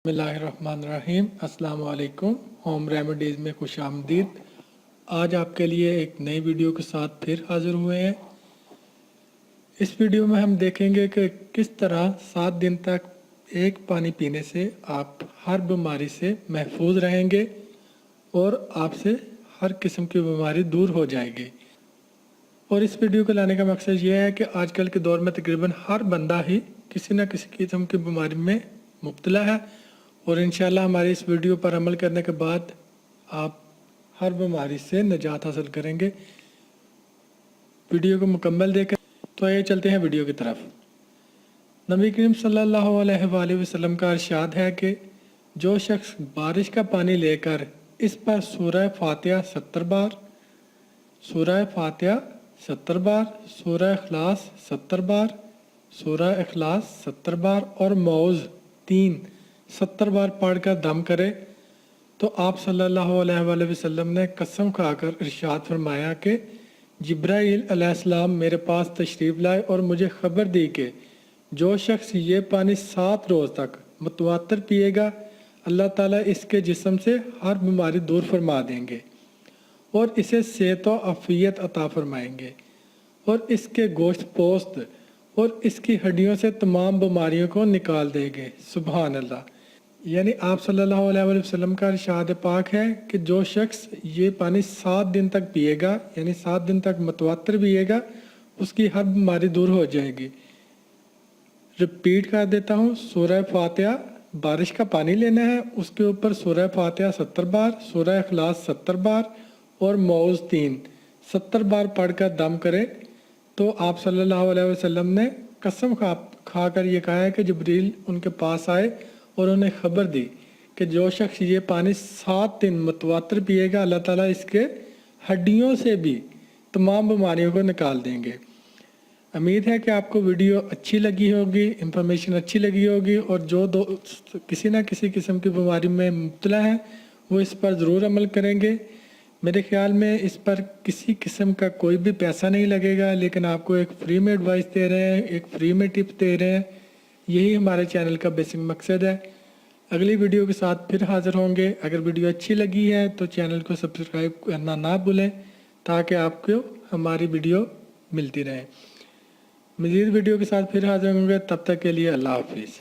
बिस्मिल्लाहिर्रहमानिर्रहीम। अस्सलाम वालेकुम। होम रेमेडीज़ में खुश आमदीद। आज आपके लिए एक नई वीडियो के साथ फिर हाज़िर हुए हैं। इस वीडियो में हम देखेंगे कि किस तरह 7 दिन तक एक पानी पीने से आप हर बीमारी से महफूज रहेंगे और आपसे हर किस्म की बीमारी दूर हो जाएगी। और इस वीडियो को लाने का मकसद ये है कि आजकल के दौर में तकरीबन हर बंदा ही किसी न किसी किस्म की बीमारी में मुब्तला है, और इंशाल्लाह हमारी इस वीडियो पर अमल करने के बाद आप हर बीमारी से निजात हासिल करेंगे। वीडियो को मुकम्मल देखें। तो ये चलते हैं वीडियो की तरफ। नबी करीम सल्लल्लाहु अलैहि वसल्लम का इरशाद है कि जो शख्स बारिश का पानी लेकर इस पर सूरह फातिहा 70 बार, सूरह फातिहा 70 बार, सूरह इखलास 70 बार, सूरह इखलास 70 बार और मौज़ 70 बार पढ़कर दम करे, तो आप सल्लल्लाहु अलैहि वसल्लम ने कसम खाकर इरशाद फरमाया कि जिब्राईल अलैहिस्सलाम मेरे पास तशरीफ़ लाए और मुझे ख़बर दी कि जो शख्स ये पानी 7 रोज़ तक मुतवातर पिएगा, अल्लाह ताला इसके जिस्म से हर बीमारी दूर फरमा देंगे और इसे सेहत व आफ़ियत अता फरमाएंगे और इसके गोश्त पोस्त और इसकी हड्डियों से तमाम बीमारियों को निकाल देंगे। सुभान अल्लाह। यानी आप सल्लल्लाहु अलैहि वसल्लम का इरशाद पाक है कि जो शख्स ये पानी 7 दिन तक पिएगा, यानी 7 दिन तक मुतवातर पिएगा, उसकी हर बीमारी दूर हो जाएगी। रिपीट कर देता हूँ, सूरह फातिहा बारिश का पानी लेना है, उसके ऊपर सूरह फातिहा 70 बार, सूरह इखलास 70 बार और मौज़ 70 बार पढ़कर दम करे, तो आप सल्लल्लाहु अलैहि वसल्लम ने कसम खाकर ये कहा है कि जिब्रील उनके पास आए और उन्हें ख़बर दी कि जो शख्स ये पानी 7 दिन मुतवातर पिएगा, अल्लाह ताला इसके हड्डियों से भी तमाम बीमारियों को निकाल देंगे। उम्मीद है कि आपको वीडियो अच्छी लगी होगी, इंफॉर्मेशन अच्छी लगी होगी, और जो दोस्त किसी न किसी किस्म की बीमारी में मुब्तला हैं वो इस पर ज़रूर अमल करेंगे। मेरे ख्याल में इस पर किसी किस्म का कोई भी पैसा नहीं लगेगा, लेकिन आपको एक फ्री में एडवाइस दे रहे हैं, एक फ्री में टिप्स दे रहे हैं। यही हमारे चैनल का बेसिक मकसद है। अगली वीडियो के साथ फिर हाज़िर होंगे। अगर वीडियो अच्छी लगी है तो चैनल को सब्सक्राइब करना ना भूलें, ताकि आपको हमारी वीडियो मिलती रहे। मज़ीद वीडियो के साथ फिर हाज़िर होंगे। तब तक के लिए अल्लाह हाफिज़।